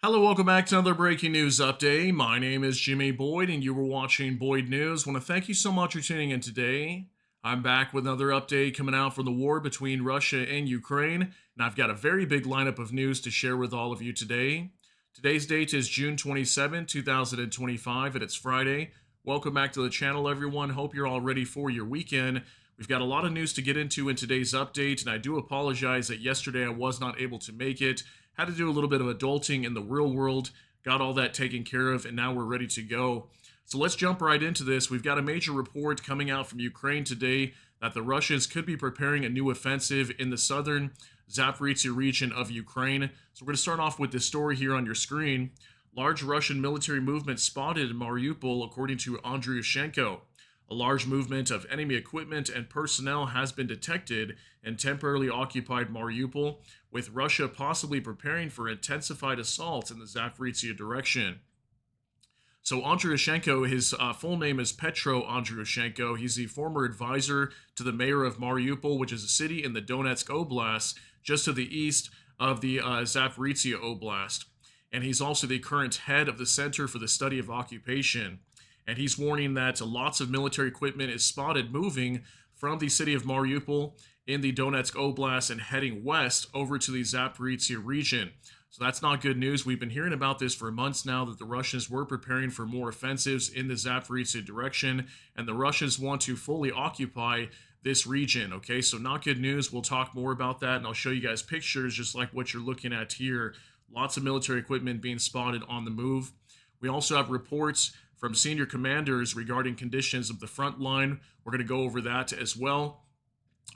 Hello, welcome back to another breaking news update. My name is Jimmy Boyd, and you were watching Boyd News. Want to thank you so much for tuning in today. I'm back with another update coming out from the war between Russia and Ukraine, and I've got a very big lineup of news to share with all of you today. Today's date is June 27, 2025, and it's Friday. Welcome back to the channel, everyone. Hope you're all ready for your weekend. We've got a lot of news to get into in today's update, and I do apologize that yesterday I was not able to make it. Had to do a little bit of adulting in the real world, got all that taken care of, and now we're ready to go. So let's jump right into this. We've got a major report coming out from Ukraine today that the Russians could be preparing a new offensive in the southern Zaparitzhzhia region of Ukraine. So we're going to start off with this story here on your screen. Large Russian military movement spotted in Mariupol, according to Andriushenko. A large movement of enemy equipment and personnel has been detected in temporarily occupied Mariupol, with Russia possibly preparing for intensified assaults in the Zaporizhzhia direction. So Andriushenko, his full name is Petro Andriushenko. He's the former advisor to the mayor of Mariupol, which is a city in the Donetsk Oblast, just to the east of the Zaporizhzhia Oblast. And he's also the current head of the Center for the Study of Occupation. And he's warning that lots of military equipment is spotted moving from the city of Mariupol in the Donetsk Oblast and heading west over to the Zaporizhzhia region. So that's not good news. We've been hearing about this for months now, that the Russians were preparing for more offensives in the Zaporizhzhia direction, and the Russians want to fully occupy this region. Okay, so not good news. We'll talk more about that, and I'll show you guys pictures just like what you're looking at here. Lots of military equipment being spotted on the move. We also have reports from senior commanders regarding conditions of the front line. We're going to go over that as well.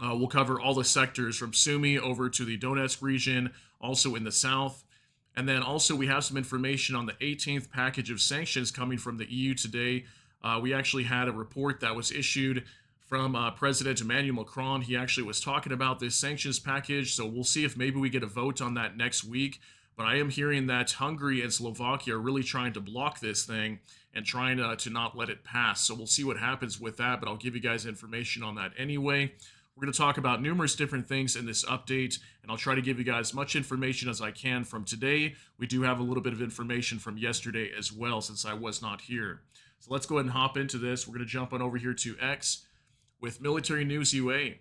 We'll cover all the sectors from Sumy over to the Donetsk region, also in the south. And then also we have some information on the 18th package of sanctions coming from the EU today. We actually had a report that was issued from President Emmanuel Macron. He actually was talking about this sanctions package, so we'll see if maybe we get a vote on that next week. But I am hearing that Hungary and Slovakia are really trying to block this thing and trying to not let it pass. So we'll see what happens with that, but I'll give you guys information on that anyway. We're going to talk about numerous different things in this update, and I'll try to give you guys as much information as I can from today. We do have a little bit of information from yesterday as well, since I was not here. So let's go ahead and hop into this. We're going to jump on over here to X with Military News UA.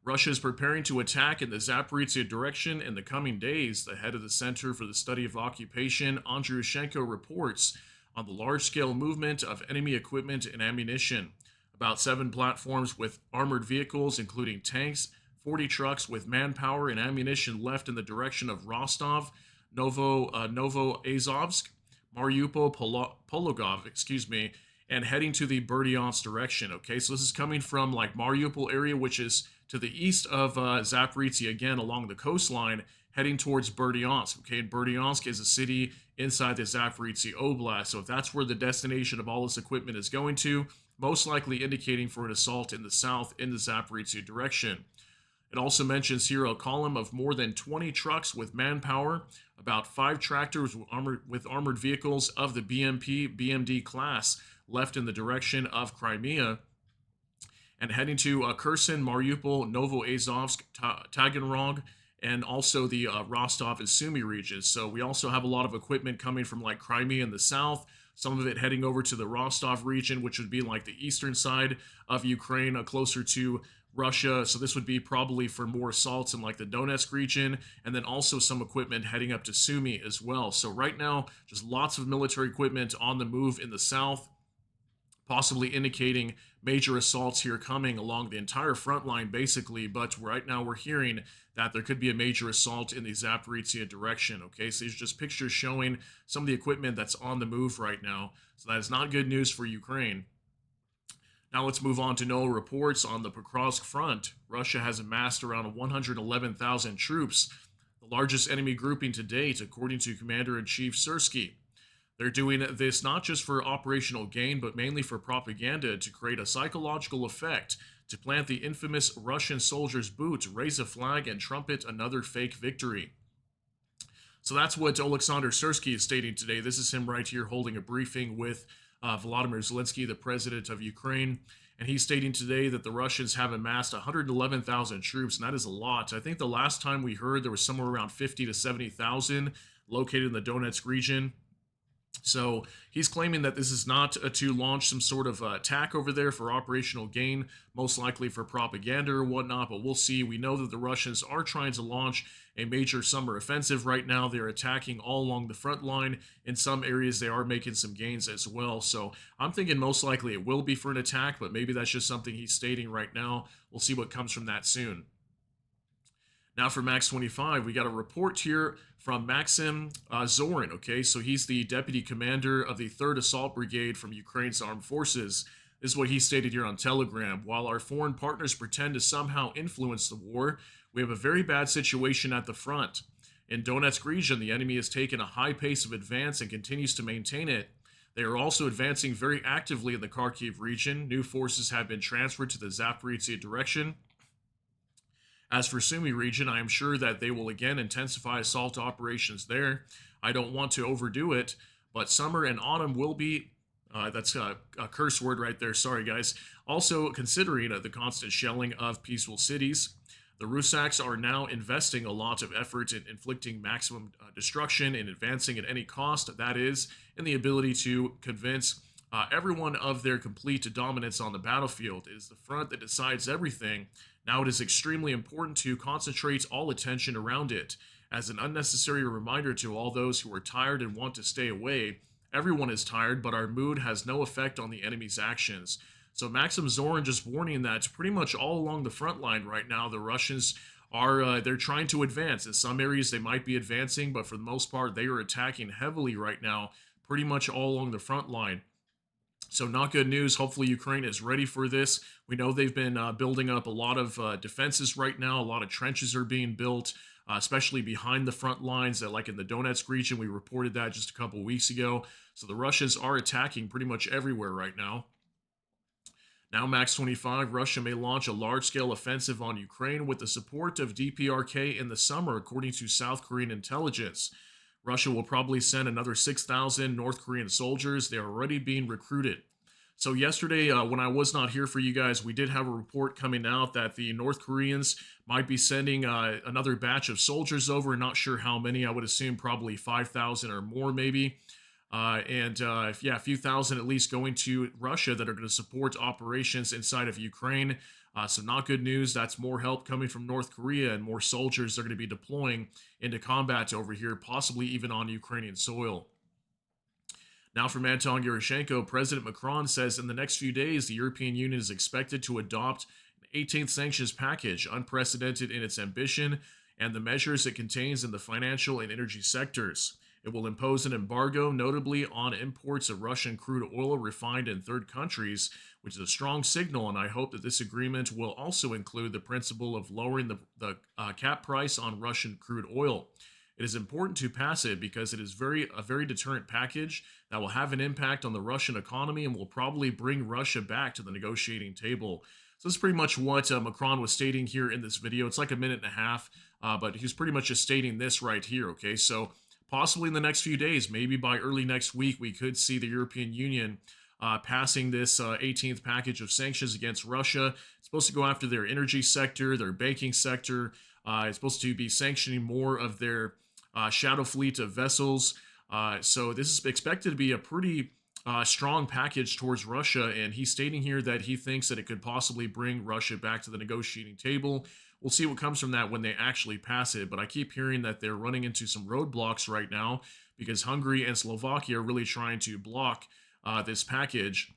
Russia is preparing to attack in the Zaporizhzhia direction in the coming days. The head of the Center for the Study of Occupation, Andriushenko, reports on the large-scale movement of enemy equipment and ammunition. About 7 platforms with armored vehicles, including tanks, 40 trucks with manpower and ammunition left in the direction of Rostov, Novoazovsk, Mariupol, Pologov, and heading to the Berdyansk direction. Okay, so this is coming from like Mariupol area, which is to the east of Zaporizhzhia, again along the coastline, heading towards Berdyansk. Okay, and Berdyansk is a city inside the Zaporizhzhia Oblast. So if that's where the destination of all this equipment is going to, most likely indicating for an assault in the south in the Zaporizhzhia direction. It also mentions here a column of more than 20 trucks with manpower, about 5 tractors with armored vehicles of the BMD class left in the direction of Crimea, and heading to Kherson, Mariupol, Novoazovsk, Taganrog, and also the Rostov and Sumy regions. So we also have a lot of equipment coming from like Crimea in the south, some of it heading over to the Rostov region, which would be like the eastern side of Ukraine, closer to Russia. So this would be probably for more assaults in like the Donetsk region, and then also some equipment heading up to Sumy as well. So right now, just lots of military equipment on the move in the south, possibly indicating major assaults here coming along the entire front line, basically. But right now we're hearing that there could be a major assault in the Zaparitzhia direction. Okay, so these are just pictures showing some of the equipment that's on the move right now. So that is not good news for Ukraine. Now let's move on to NOAA reports on the Pokrovsk front. Russia has amassed around 111,000 troops, the largest enemy grouping to date, according to Commander-in-Chief Syrskyi. They're doing this not just for operational gain, but mainly for propaganda to create a psychological effect, to plant the infamous Russian soldier's boot, raise a flag, and trumpet another fake victory. So that's what Oleksandr Syrskyi is stating today. This is him right here holding a briefing with Volodymyr Zelensky, the president of Ukraine. And he's stating today that the Russians have amassed 111,000 troops, and that is a lot. I think the last time we heard there was somewhere around 50 to 70,000. located in the Donetsk region. So he's claiming that this is not to launch some sort of attack over there for operational gain, most likely for propaganda or whatnot, but we'll see. We know that the Russians are trying to launch a major summer offensive right now. They're attacking all along the front line. In some areas, they are making some gains as well. So I'm thinking most likely it will be for an attack, but maybe that's just something he's stating right now. We'll see what comes from that soon. Now for Max 25, we got a report here from Maxim Zorin. Okay, so he's the deputy commander of the 3rd Assault Brigade from Ukraine's armed forces. This is what he stated here on Telegram. While our foreign partners pretend to somehow influence the war, we have a very bad situation at the front. In Donetsk region, the enemy has taken a high pace of advance and continues to maintain it. They are also advancing very actively in the Kharkiv region. New forces have been transferred to the Zaparitzia direction. As for Sumy region, I am sure that they will again intensify assault operations there. I don't want to overdo it, but summer and autumn will be, that's a curse word right there, sorry guys. Also considering the constant shelling of peaceful cities. The Rusaks are now investing a lot of effort in inflicting maximum destruction and advancing at any cost, that is, in the ability to convince everyone of their complete dominance on the battlefield. It is the front that decides everything. Now it is extremely important to concentrate all attention around it. As an unnecessary reminder to all those who are tired and want to stay away, everyone is tired, but our mood has no effect on the enemy's actions. So Maxim Zorin just warning that pretty much all along the front line right now, the Russians are they're trying to advance. In some areas they might be advancing, but for the most part they are attacking heavily right now, pretty much all along the front line. So not good news. Hopefully Ukraine is ready for this. We know they've been building up a lot of defenses right now. A lot of trenches are being built, especially behind the front lines, like in the Donetsk region. We reported that just a couple weeks ago. So the Russians are attacking pretty much everywhere right now. Now, Max 25, Russia may launch a large-scale offensive on Ukraine with the support of DPRK in the summer, according to South Korean intelligence. Russia will probably send another 6,000 North Korean soldiers. They are already being recruited. So yesterday, when I was not here for you guys, we did have a report coming out that the North Koreans might be sending another batch of soldiers over. Not sure how many. I would assume probably 5,000 or more, maybe. Yeah, a few thousand at least going to Russia that are going to support operations inside of Ukraine. So not good news. That's more help coming from North Korea and more soldiers they're going to be deploying into combat over here, possibly even on Ukrainian soil. Now from Anton Yushchenko, President Macron says in the next few days, the European Union is expected to adopt an 18th sanctions package, unprecedented in its ambition and the measures it contains in the financial and energy sectors. It will impose an embargo, notably on imports of Russian crude oil refined in third countries, which is a strong signal, and I hope that this agreement will also include the principle of lowering the cap price on Russian crude oil. It is important to pass it because it is a very deterrent package that will have an impact on the Russian economy and will probably bring Russia back to the negotiating table. So that's pretty much what Macron was stating here in this video. It's like a minute and a half, but he's pretty much just stating this right here, okay? So possibly in the next few days, maybe by early next week, we could see the European Union passing this 18th package of sanctions against Russia. It's supposed to go after their energy sector, their banking sector. It's supposed to be sanctioning more of their shadow fleet of vessels. So this is expected to be a pretty strong package towards Russia, and he's stating here that he thinks that it could possibly bring Russia back to the negotiating table. We'll see what comes from that when they actually pass it, but I keep hearing that they're running into some roadblocks right now because Hungary and Slovakia are really trying to block this package.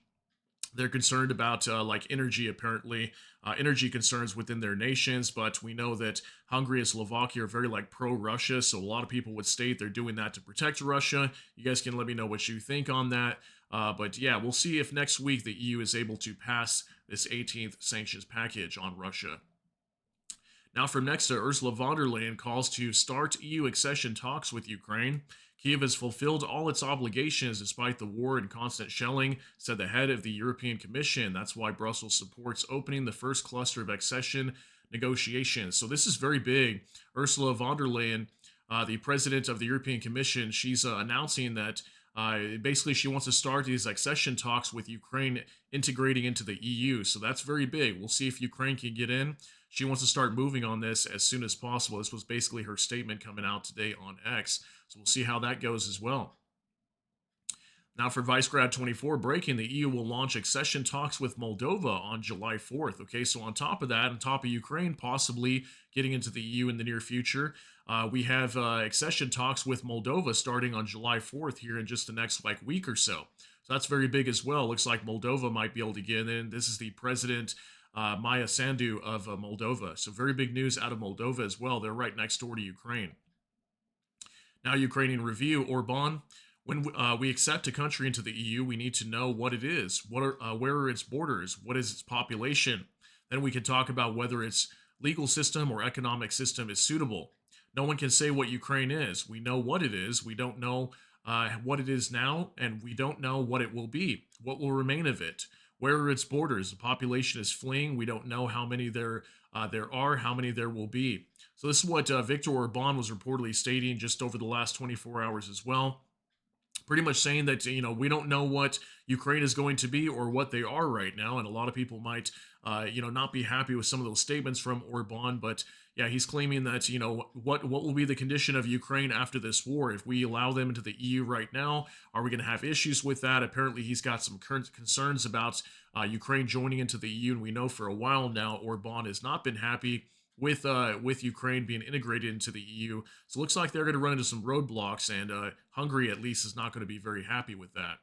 They're concerned about like energy, apparently, energy concerns within their nations, but we know that Hungary and Slovakia are very like pro-Russia, so a lot of people would state they're doing that to protect Russia. You guys can let me know what you think on that. But yeah, we'll see if next week the EU is able to pass this 18th sanctions package on Russia. Now from next to Ursula von der Leyen calls to start EU accession talks with Ukraine. Kyiv has fulfilled all its obligations despite the war and constant shelling, said the head of the European Commission. That's why Brussels supports opening the first cluster of accession negotiations. So this is very big. Ursula von der Leyen, the president of the European Commission, she's announcing that basically she wants to start these accession talks with Ukraine integrating into the EU. So that's very big. We'll see if Ukraine can get in. She wants to start moving on this as soon as possible. This was basically her statement coming out today on X. So we'll see how that goes as well. Now, for Vicegrad 24 breaking, the EU will launch accession talks with Moldova on July 4th. Okay, so on top of that, on top of Ukraine possibly getting into the EU in the near future, we have accession talks with Moldova starting on July 4th here in just the next week or so. So that's very big as well. Looks like Moldova might be able to get in. This is the president Maya Sandu of Moldova. So very big news out of Moldova as well. They're right next door to Ukraine. Now, Ukrainian review, Orban. When we accept a country into the EU, we need to know what it is, where are its borders, what is its population. Then we can talk about whether its legal system or economic system is suitable. No one can say what Ukraine is. We know what it is. We don't know what it is now, and we don't know what it will be. What will remain of it? Where are its borders? The population is fleeing. We don't know how many there are, how many there will be. So this is what Viktor Orban was reportedly stating just over the last 24 hours as well, pretty much saying that we don't know what Ukraine is going to be or what they are right now, and a lot of people might not be happy with some of those statements from Orban. But yeah, he's claiming that what will be the condition of Ukraine after this war if we allow them into the EU right now. Are we going to have issues with that? Apparently, he's got some current concerns about Ukraine joining into the EU, and we know for a while now Orban has not been happy with Ukraine being integrated into the EU. So it looks like they're going to run into some roadblocks, and Hungary at least is not going to be very happy with that.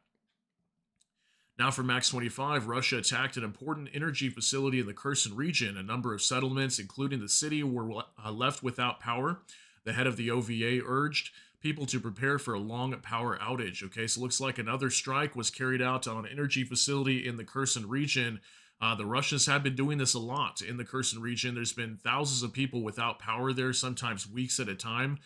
Now for Max 25, Russia attacked an important energy facility in the Kherson region. A number of settlements, including the city, were left without power. The head of the OVA urged people to prepare for a long power outage. Okay, so it looks like another strike was carried out on an energy facility in the Kherson region. The Russians have been doing this a lot in the Kherson region. There's been thousands of people without power there, sometimes weeks at a time.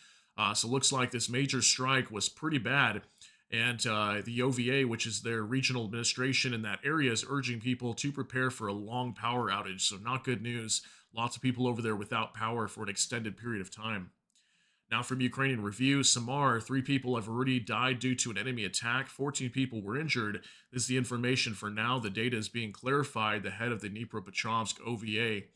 So it looks like this major strike was pretty bad. And the OVA, which is their regional administration in that area, is urging people to prepare for a long power outage. So not good news. Lots of people over there without power for an extended period of time. Now from Ukrainian Review, Samar, 3 people have already died due to an enemy attack. 14 people were injured. This is the information for now. The data is being clarified. The head of the Dnipropetrovsk OVA.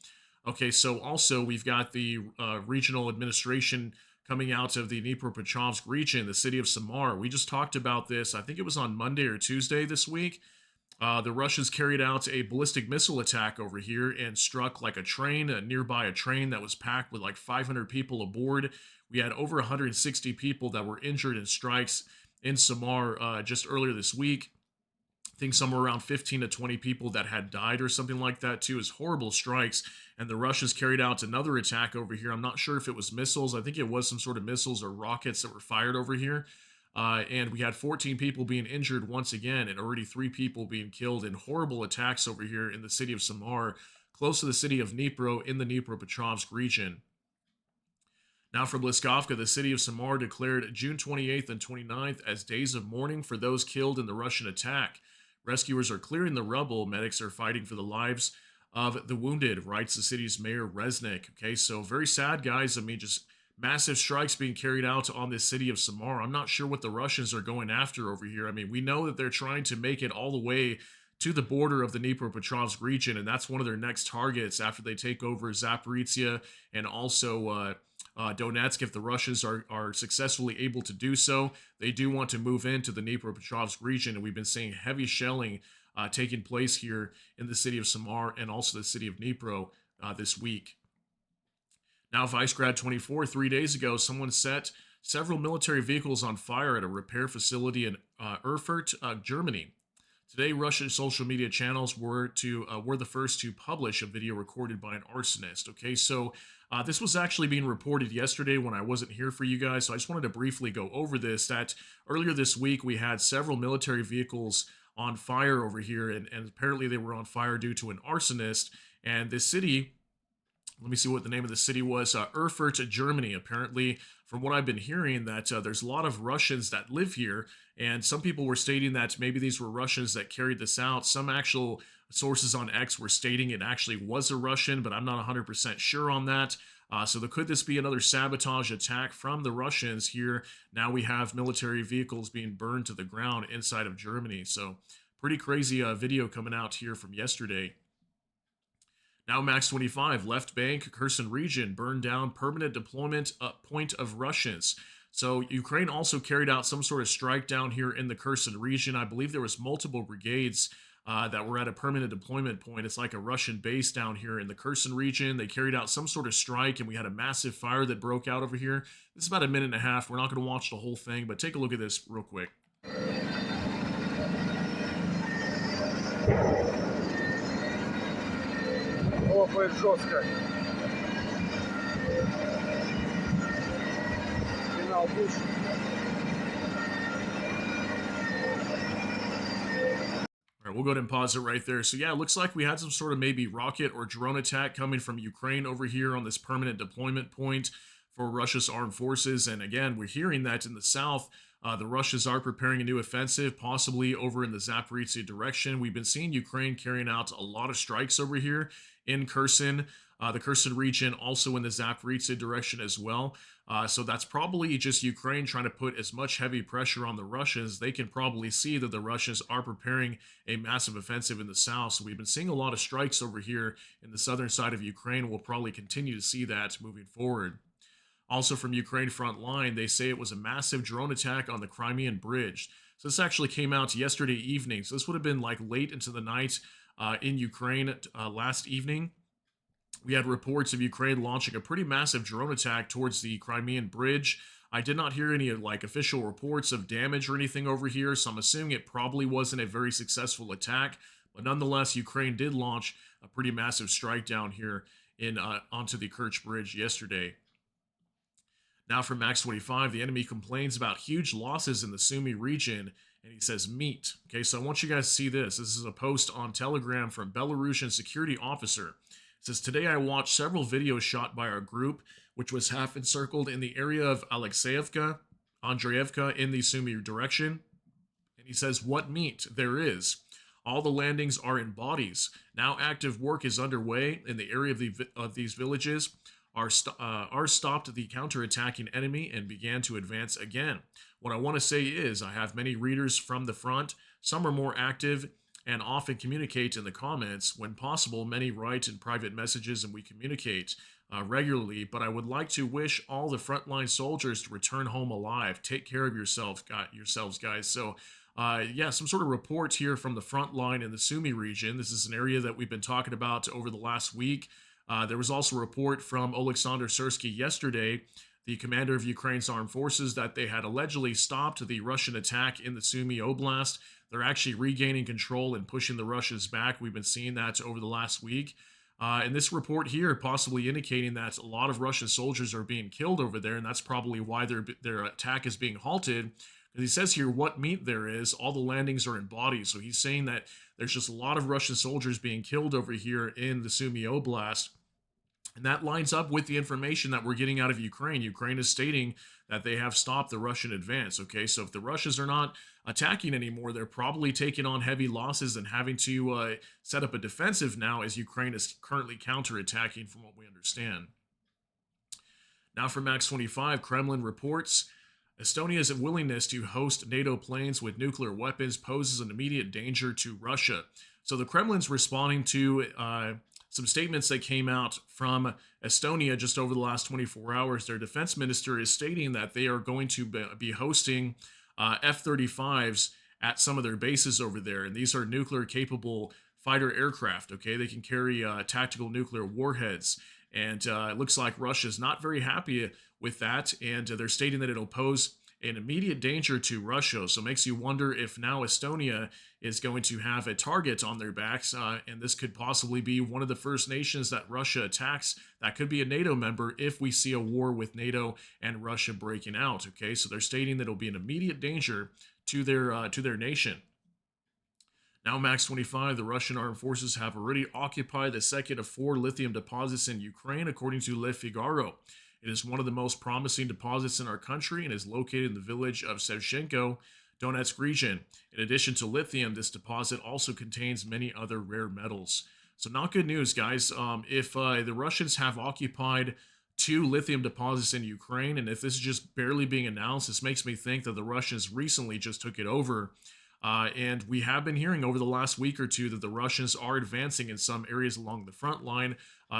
Okay, so also we've got the regional administration coming out of the Dnipropetrovsk region, the city of Samar. We just talked about this. I think it was on Monday or Tuesday this week. The Russians carried out a ballistic missile attack over here and struck like a train, nearby a train that was packed with like 500 people aboard. We had over 160 people that were injured in strikes in Samar just earlier this week. I think somewhere around 15 to 20 people that had died or something like that too. Is horrible strikes. And the Russians carried out another attack over here. I'm not sure if it was missiles. I think it was some sort of missiles or rockets that were fired over here. And we had 14 people being injured once again, and already 3 people being killed in horrible attacks over here in the city of Samar, close to the city of Dnipro in the Dnipropetrovsk region. Now from Bliskovka, the city of Samar declared June 28th and 29th as days of mourning for those killed in the Russian attack. Rescuers are clearing the rubble. Medics are fighting for the lives of the wounded, writes the city's mayor, Resnick. Okay, so very sad, guys. I mean, just massive strikes being carried out on this city of Samar. I'm not sure what the Russians are going after over here. I mean, we know that they're trying to make it all the way to the border of the Dnipropetrovsk region, and that's one of their next targets after they take over Zaparitzhzhia and also Donetsk. If the Russians are successfully able to do so, they do want to move into the Dnipropetrovsk region, and we've been seeing heavy shelling taking place here in the city of Samar and also the city of Dnipro this week. Now, Vicegrad 24, 3 days ago, someone set several military vehicles on fire at a repair facility in Erfurt, Germany. Today, Russian social media channels were the first to publish a video recorded by an arsonist. Okay, so this was actually being reported yesterday when I wasn't here for you guys, so I just wanted to briefly go over this. That earlier this week, we had several military vehicles on fire over here, and apparently they were on fire due to an arsonist. And this city, let me see what the name of the city was, Erfurt, Germany. Apparently, from what I've been hearing, that there's a lot of Russians that live here, and some people were stating that maybe these were Russians that carried this out. Some actual sources on X were stating it actually was a Russian, but I'm not 100% sure on that. So could this be another sabotage attack from the Russians here? Now we have military vehicles being burned to the ground inside of Germany. So pretty crazy video coming out here from yesterday. Now Max 25, left bank, Kherson region, burned down, permanent deployment point of Russians. So Ukraine also carried out some sort of strike down here in the Kherson region. I believe there was multiple brigades that were at a permanent deployment point. It's like a Russian base down here in the Kherson region. They carried out some sort of strike, and we had a massive fire that broke out over here. This is about a minute and a half. We're not going to watch the whole thing, but take a look at this real quick. Хлопает жестко. Финал душ. All right, we'll go ahead and pause it right there. So yeah, it looks like we had some sort of maybe rocket or drone attack coming from Ukraine over here on this permanent deployment point for Russia's armed forces. And again, we're hearing that in the south, the Russians are preparing a new offensive, possibly over in the Zaparitzia direction. We've been seeing Ukraine carrying out a lot of strikes over here in Kherson, the Kherson region, also in the Zaporizhzhia direction as well. So that's probably just Ukraine trying to put as much heavy pressure on the Russians. They can probably see that the Russians are preparing a massive offensive in the south. So we've been seeing a lot of strikes over here in the southern side of Ukraine. We'll probably continue to see that moving forward. Also from Ukraine front line, they say it was a massive drone attack on the Crimean bridge. So this actually came out yesterday evening. So this would have been like late into the night in Ukraine last evening. We had reports of Ukraine launching a pretty massive drone attack towards the Crimean bridge. I did not hear any like official reports of damage or anything over here, so I'm assuming it probably wasn't a very successful attack. But nonetheless, Ukraine did launch a pretty massive strike down here in onto the Kerch Bridge yesterday. Now from Max 25, the enemy complains about huge losses in the Sumy region, and he says meat. Okay, so I want you guys to see this. This is a post on Telegram from Belarusian security officer. It says, today I watched several videos shot by our group, which was half encircled in the area of Alexeyevka, Andreevka in the Sumy direction. And he says, what meat there is. All the landings are in bodies. Now active work is underway in the area of these villages. Ours stopped the counterattacking enemy and began to advance again. What I want to say is I have many readers from the front. Some are more active and often communicate in the comments. When possible, many write in private messages and we communicate regularly, but I would like to wish all the frontline soldiers to return home alive. Take care of yourselves, guys. So, yeah, some sort of report here from the front line in the Sumy region. This is an area that we've been talking about over the last week. There was also a report from Oleksandr Syrsky yesterday, the commander of Ukraine's armed forces, that they had allegedly stopped the Russian attack in the Sumy Oblast. They're actually regaining control and pushing the Russians back. We've been seeing that over the last week. And this report here possibly indicating that a lot of Russian soldiers are being killed over there, and that's probably why their attack is being halted. He says here what meat there is. All the landings are in bodies. So he's saying that there's just a lot of Russian soldiers being killed over here in the Sumy Oblast. And that lines up with the information that we're getting out of Ukraine. Ukraine is stating that they have stopped the Russian advance. Okay, so if the Russians are not attacking anymore, they're probably taking on heavy losses and having to set up a defensive now, as Ukraine is currently counterattacking, from what we understand. Now for Max 25, Kremlin reports Estonia's willingness to host NATO planes with nuclear weapons poses an immediate danger to Russia. So the Kremlin's responding to some statements that came out from Estonia just over the last 24 hours. Their defense minister is stating that they are going to be hosting F-35s at some of their bases over there. And these are nuclear-capable fighter aircraft, okay? They can carry tactical nuclear warheads. And it looks like Russia's not very happy with that. And they're stating that it'll pose an immediate danger to Russia. So it makes you wonder if now Estonia is going to have a target on their backs, and this could possibly be one of the first nations that Russia attacks. That could be a NATO member if we see a war with NATO and Russia breaking out. Okay, so they're stating that it'll be an immediate danger to their nation. Now, Max 25, the Russian armed forces have already occupied the second of 4 lithium deposits in Ukraine, according to Le Figaro. It is one of the most promising deposits in our country and is located in the village of Shevchenko, Donetsk region. In addition to lithium, this deposit also contains many other rare metals. So not good news, guys. If the Russians have occupied 2 lithium deposits in Ukraine, and if this is just barely being announced, this makes me think that the Russians recently just took it over. And we have been hearing over the last week or two that the Russians are advancing in some areas along the front line.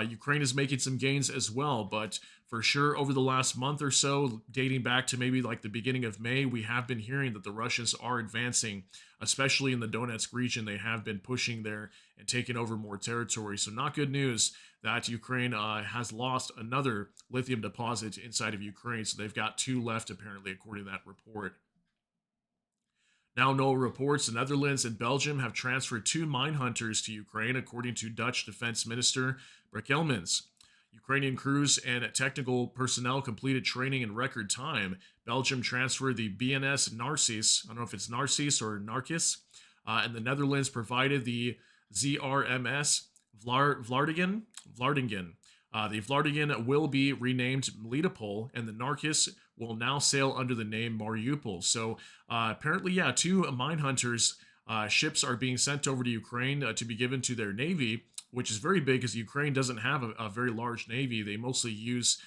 Ukraine is making some gains as well, but for sure, over the last month or so, dating back to maybe like the beginning of May, we have been hearing that the Russians are advancing, especially in the Donetsk region. They have been pushing there and taking over more territory. So, not good news that Ukraine has lost another lithium deposit inside of Ukraine. So, they've got two left, apparently, according to that report. Now, NOAA reports the Netherlands and Belgium have transferred two mine hunters to Ukraine, according to Dutch Defense Minister Brekelmans. Ukrainian crews and technical personnel completed training in record time. Belgium transferred the BNS Narcissus, I don't know if it's Narcissus or Narcis, and the Netherlands provided the ZRMS Vlardingen. The Vlardingen will be renamed Melitopol, and the Narcis will now sail under the name Mariupol. So apparently, yeah, two mine hunters ships are being sent over to Ukraine to be given to their navy, which is very big because Ukraine doesn't have a very large navy. They mostly use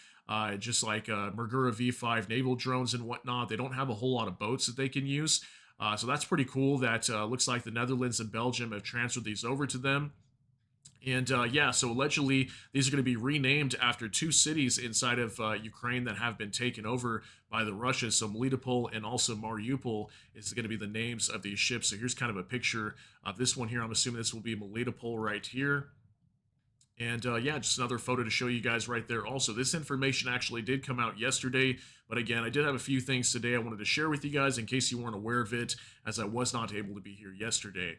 just like Mergura V5 naval drones and whatnot. They don't have a whole lot of boats that they can use. So that's pretty cool. That looks like the Netherlands and Belgium have transferred these over to them. And yeah, so allegedly these are going to be renamed after two cities inside of Ukraine that have been taken over by the Russians. So Melitopol and also Mariupol is going to be the names of these ships. So here's kind of a picture of this one here. I'm assuming this will be Melitopol right here. And yeah, just another photo to show you guys right there. Also, this information actually did come out yesterday. But again, I did have a few things today I wanted to share with you guys in case you weren't aware of it, as I was not able to be here yesterday.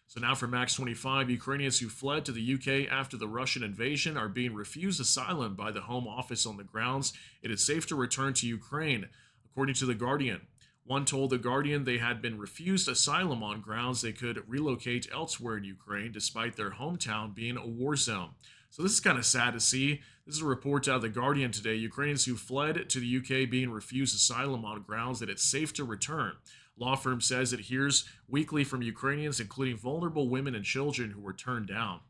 So now for Max 25, Ukrainians who fled to the UK after the Russian invasion are being refused asylum by the Home Office on the grounds it is safe to return to Ukraine, according to The Guardian. One told The Guardian they had been refused asylum on grounds they could relocate elsewhere in Ukraine despite their hometown being a war zone. So this is kind of sad to see. This is a report out of The Guardian today. Ukrainians who fled to the UK being refused asylum on grounds that it's safe to return. Law firm says it hears weekly from Ukrainians, including vulnerable women and children who were turned down.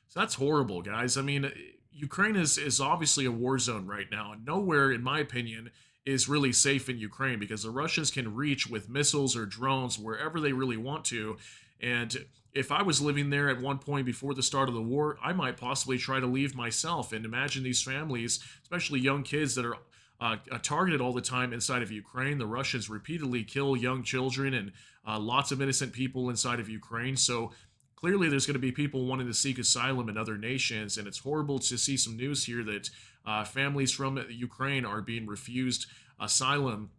So that's horrible, guys. I mean, Ukraine is obviously a war zone right now, and nowhere, in my opinion, is really safe in Ukraine because the Russians can reach with missiles or drones wherever they really want to. And if I was living there at one point before the start of the war, I might possibly try to leave myself. And imagine these families, especially young kids that are targeted all the time inside of Ukraine. The Russians repeatedly kill young children and lots of innocent people inside of Ukraine. So clearly, there's going to be people wanting to seek asylum in other nations, and it's horrible to see some news here that families from Ukraine are being refused asylum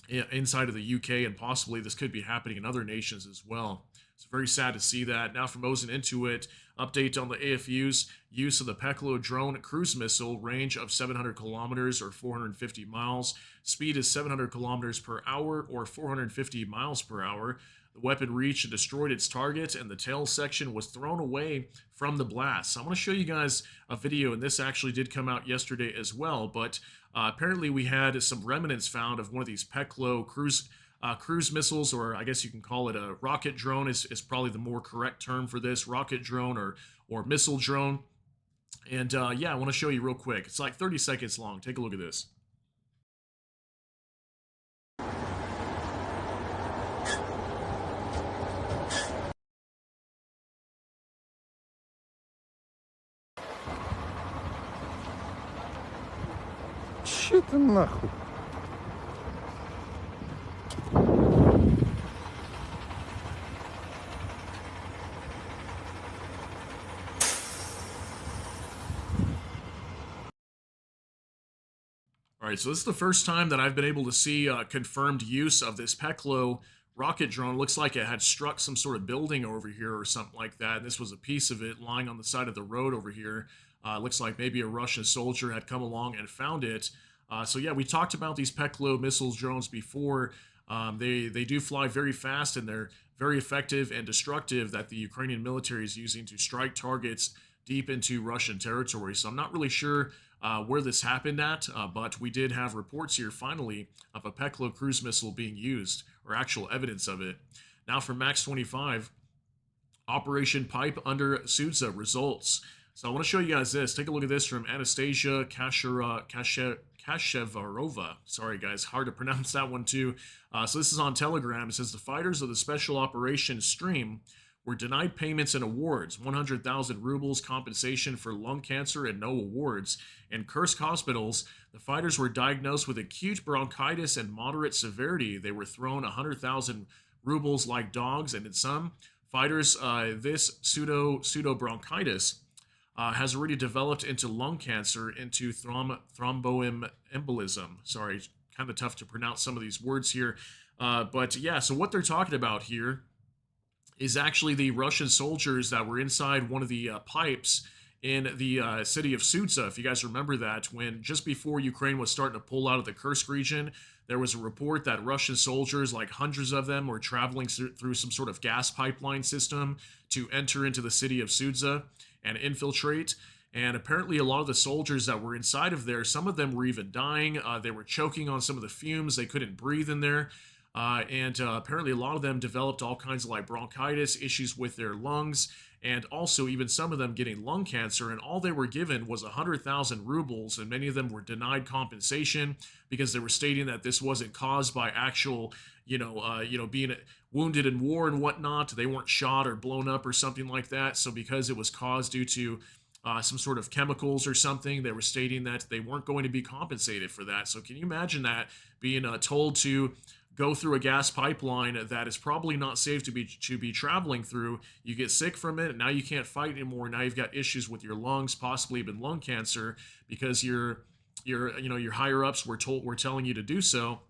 inside of the UK, and possibly this could be happening in other nations as well. It's very sad to see that. Now, from Mosin into it, update on the AFU's use of the Peklo drone cruise missile, range of 700 kilometers or 450 miles. Speed is 700 kilometers per hour or 450 miles per hour. The weapon reached and destroyed its target, and the tail section was thrown away from the blast. So I'm going to show you guys a video, and this actually did come out yesterday as well, but apparently we had some remnants found of one of these Peklo cruise missiles, or I guess you can call it a rocket drone is probably the more correct term for this, rocket drone or missile drone. And yeah, I want to show you real quick. It's like 30 seconds long. Take a look at this. Че ты нахуй? All right, so this is the first time that I've been able to see confirmed use of this Peklo rocket drone. It looks like it had struck some sort of building over here or something like that. And this was a piece of it lying on the side of the road over here. Looks like maybe a Russian soldier had come along and found it. So yeah, we talked about these Peklo missiles drones before. They do fly very fast, and they're very effective and destructive that the Ukrainian military is using to strike targets deep into Russian territory. So I'm not really sure where this happened at, but we did have reports here finally of a Peklo cruise missile being used, or actual evidence of it. Now for Max 25, Operation Pipe under Sudzha results. So I want to show you guys this. Take a look at this from Anastasia Kashevarova. Sorry, guys, hard to pronounce that one too. So this is on Telegram. It says the fighters of the Special Operations Stream were denied payments and awards, 100,000 rubles compensation for lung cancer and no awards. In Kursk hospitals, the fighters were diagnosed with acute bronchitis and moderate severity. They were thrown 100,000 rubles like dogs, and in some fighters, this pseudo bronchitis has already developed into lung cancer, into thromboembolism. Sorry, kind of tough to pronounce some of these words here. But yeah, so what they're talking about here is actually the Russian soldiers that were inside one of the pipes in the city of Sudzha. If you guys remember that, when just before Ukraine was starting to pull out of the Kursk region, there was a report that Russian soldiers, like hundreds of them, were traveling through some sort of gas pipeline system to enter into the city of Sudzha and infiltrate. And apparently, a lot of the soldiers that were inside of there, some of them were even dying. They were choking on some of the fumes. They couldn't breathe in there. And apparently, a lot of them developed all kinds of like bronchitis, issues with their lungs, and also even some of them getting lung cancer. And all they were given was 100,000 rubles, and many of them were denied compensation because they were stating that this wasn't caused by actual, being wounded in war and whatnot. They weren't shot or blown up or something like that. So because it was caused due to some sort of chemicals or something, they were stating that they weren't going to be compensated for that. So can you imagine that, being told to go through a gas pipeline that is probably not safe to be traveling through? You get sick from it, and now you can't fight anymore. Now you've got issues with your lungs, possibly even lung cancer, because your higher ups were telling you to do so.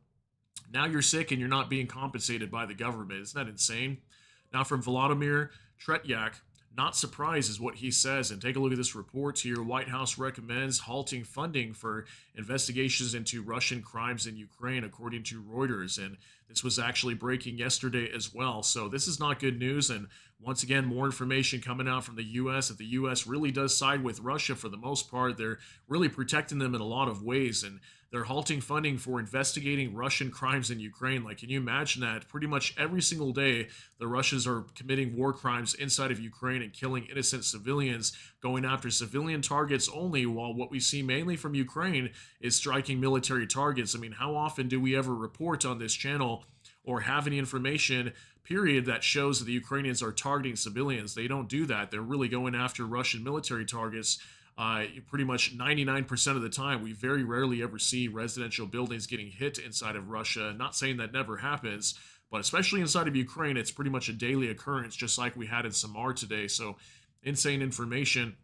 Now you're sick and you're not being compensated by the government. Isn't that insane? Now from Vladimir Tretyak, not surprised is what he says. And take a look at this report here. White House recommends halting funding for investigations into Russian crimes in Ukraine, according to Reuters. And this was actually breaking yesterday as well. So this is not good news. And once again, more information coming out from the U.S. that the U.S. really does side with Russia for the most part. They're really protecting them in a lot of ways. And they're halting funding for investigating Russian crimes in Ukraine. Like, can you imagine that? Pretty much every single day, the Russians are committing war crimes inside of Ukraine and killing innocent civilians, going after civilian targets only, while what we see mainly from Ukraine is striking military targets. I mean, how often do we ever report on this channel or have any information, period, that shows that the Ukrainians are targeting civilians? They don't do that. They're really going after Russian military targets. Pretty much 99% of the time. We very rarely ever see residential buildings getting hit inside of Russia. Not saying that never happens, but especially inside of Ukraine, it's pretty much a daily occurrence, just like we had in Samar today. So insane information.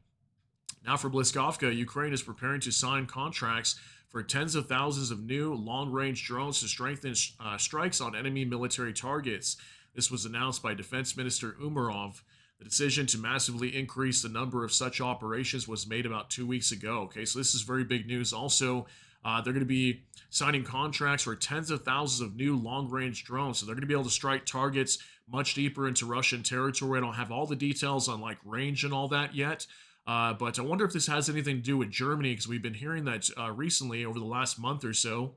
Now for Bliskovka, Ukraine is preparing to sign contracts for tens of thousands of new long-range drones to strengthen strikes on enemy military targets. This was announced by Defense Minister Umarov. The decision to massively increase the number of such operations was made about 2 weeks ago. Okay, so this is very big news. Also, they're going to be signing contracts for tens of thousands of new long-range drones. So they're going to be able to strike targets much deeper into Russian territory. I don't have all the details on like range and all that yet. But I wonder if this has anything to do with Germany, because we've been hearing that recently over the last month or so.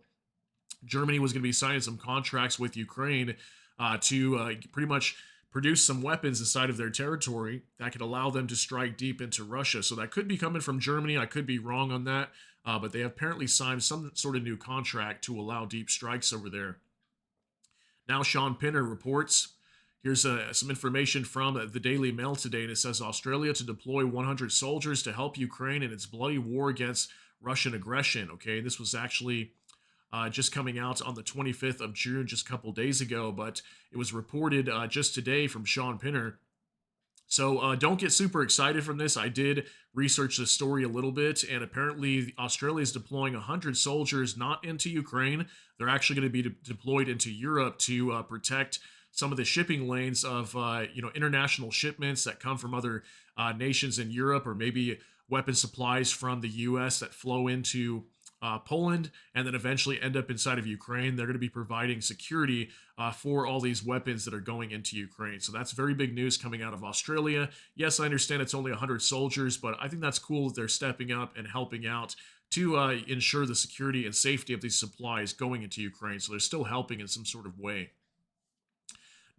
Germany was going to be signing some contracts with Ukraine to pretty much produce some weapons inside of their territory that could allow them to strike deep into Russia. So that could be coming from Germany. I could be wrong on that, but they have apparently signed some sort of new contract to allow deep strikes over there. Now Sean Pinner reports. Here's some information from the Daily Mail today, and it says Australia to deploy 100 soldiers to help Ukraine in its bloody war against Russian aggression. Okay, this was actually just coming out on the 25th of June, just a couple days ago, but it was reported just today from Sean Pinner. So don't get super excited from this. I did research this story a little bit, and apparently Australia is deploying 100 soldiers not into Ukraine. They're actually going to be deployed into Europe to protect some of the shipping lanes of international shipments that come from other nations in Europe, or maybe weapon supplies from the U.S. that flow into Poland and then eventually end up inside of Ukraine. They're going to be providing security for all these weapons that are going into Ukraine. So that's very big news coming out of Australia. Yes, I understand it's only 100 soldiers, but I think that's cool that they're stepping up and helping out to ensure the security and safety of these supplies going into Ukraine. So they're still helping in some sort of way.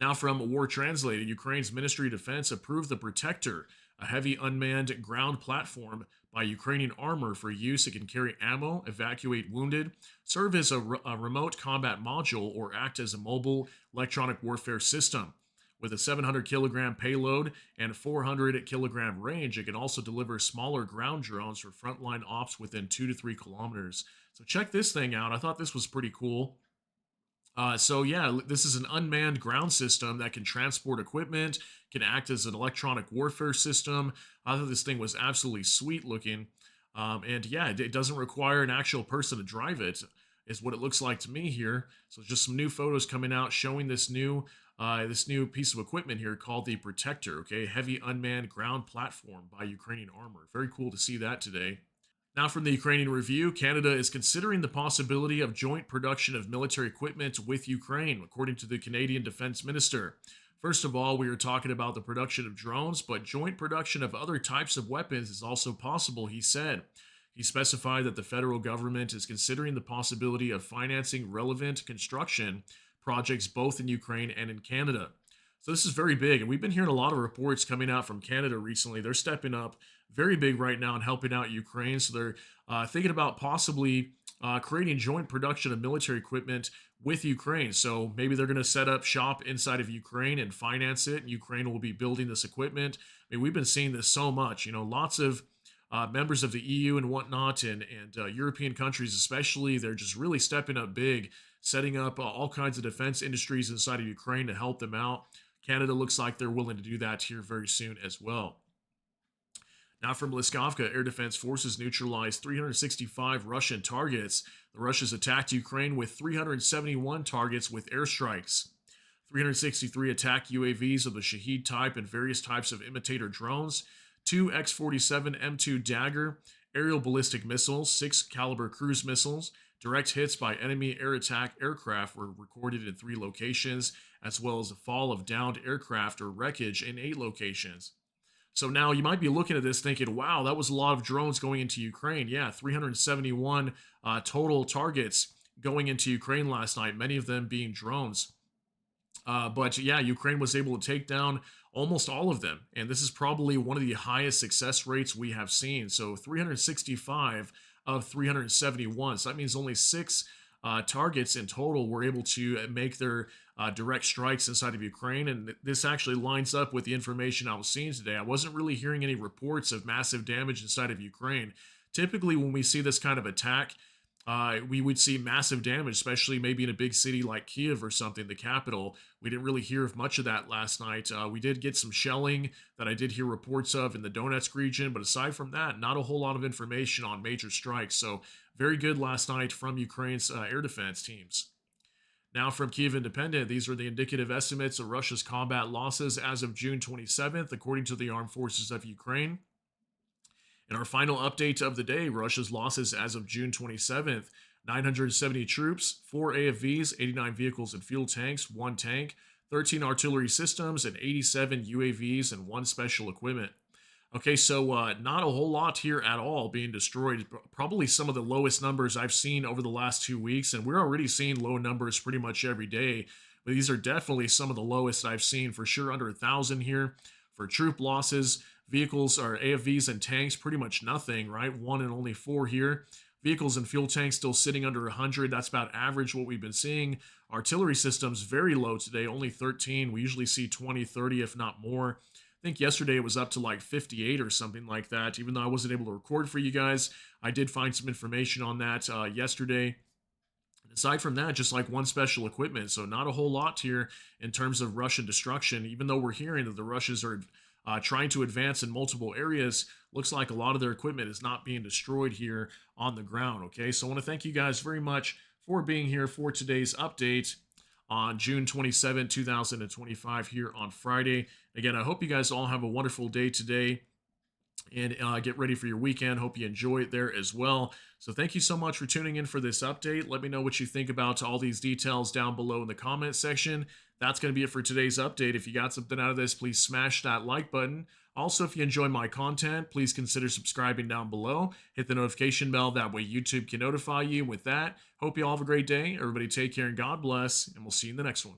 Now from War Translated, Ukraine's Ministry of Defense approved the Protector, a heavy unmanned ground platform, by Ukrainian armor for use. It can carry ammo, evacuate wounded, serve as a remote combat module, or act as a mobile electronic warfare system. With a 700 kilogram payload and 400 kilogram range, it can also deliver smaller ground drones for frontline ops within 2 to 3 kilometers. So check this thing out. I thought this was pretty cool. So yeah, this is an unmanned ground system that can transport equipment, can act as an electronic warfare system. I thought this thing was absolutely sweet looking. And yeah, it doesn't require an actual person to drive it, is what it looks like to me here. So just some new photos coming out showing this new piece of equipment here called the Protector. Okay, heavy unmanned ground platform by Ukrainian armor. Very cool to see that today. Now, from the Ukrainian Review, Canada is considering the possibility of joint production of military equipment with Ukraine, according to the Canadian Defense Minister. First of all, we are talking about the production of drones, but joint production of other types of weapons is also possible, he said. He specified that the federal government is considering the possibility of financing relevant construction projects both in Ukraine and in Canada. So this is very big, and we've been hearing a lot of reports coming out from Canada recently. They're stepping up very big right now and helping out Ukraine. So they're thinking about possibly creating joint production of military equipment with Ukraine. So maybe they're going to set up shop inside of Ukraine and finance it. And Ukraine will be building this equipment. I mean, we've been seeing this so much. You know, lots of members of the EU and whatnot, and European countries especially, they're just really stepping up big, setting up all kinds of defense industries inside of Ukraine to help them out. Canada looks like they're willing to do that here very soon as well. Now, from Liskovka, air defense forces neutralized 365 Russian targets. The Russians attacked Ukraine with 371 targets with airstrikes. 363 attack UAVs of the Shahed type and various types of imitator drones, 2 X-47 M2 Dagger, aerial ballistic missiles, 6 caliber cruise missiles. Direct hits by enemy air attack aircraft were recorded in 3 locations, as well as the fall of downed aircraft or wreckage in 8 locations. So now you might be looking at this thinking, wow, that was a lot of drones going into Ukraine. Yeah, 371 total targets going into Ukraine last night, many of them being drones. But yeah, Ukraine was able to take down almost all of them. And this is probably one of the highest success rates we have seen. So 365 of 371. So that means only 6 targets in total were able to make their direct strikes inside of Ukraine. And this actually lines up with the information I was seeing today. I wasn't really hearing any reports of massive damage inside of Ukraine. Typically, when we see this kind of attack, we would see massive damage, especially maybe in a big city like Kiev or something, the capital. We didn't really hear of much of that last night. We did get some shelling that I did hear reports of in the Donetsk region, but aside from that, not a whole lot of information on major strikes. So very good last night from Ukraine's air defense teams. Now, from Kiev Independent, these are the indicative estimates of Russia's combat losses as of June 27th, according to the Armed Forces of Ukraine. In our final update of the day, Russia's losses as of June 27th, 970 troops, 4 AFVs, 89 vehicles and fuel tanks, 1 tank, 13 artillery systems, and 87 UAVs and 1 special equipment. Okay, so not a whole lot here at all being destroyed. Probably some of the lowest numbers I've seen over the last 2 weeks, and we're already seeing low numbers pretty much every day. But these are definitely some of the lowest I've seen, for sure under 1,000 here. For troop losses, vehicles are AFVs and tanks, pretty much nothing, right? 1 and only 4 here. Vehicles and fuel tanks still sitting under 100. That's about average what we've been seeing. Artillery systems very low today, only 13. We usually see 20, 30, if not more. I think yesterday it was up to like 58 or something like that. Even though I wasn't able to record for you guys, I did find some information on that yesterday. Aside from that, just like 1 special equipment. So not a whole lot here in terms of Russian destruction, even though we're hearing that the Russians are trying to advance in multiple areas. Looks like a lot of their equipment is not being destroyed here on the ground. Okay, so I want to thank you guys very much for being here for today's update on June 27, 2025 here on Friday. Again, I hope you guys all have a wonderful day today and get ready for your weekend. Hope you enjoy it there as well. So thank you so much for tuning in for this update. Let me know what you think about all these details down below in the comment section. That's going to be it for today's update. If you got something out of this, please smash that like button. Also, if you enjoy my content, please consider subscribing down below. Hit the notification bell. That way YouTube can notify you. With that, hope you all have a great day. Everybody take care and God bless, and we'll see you in the next one.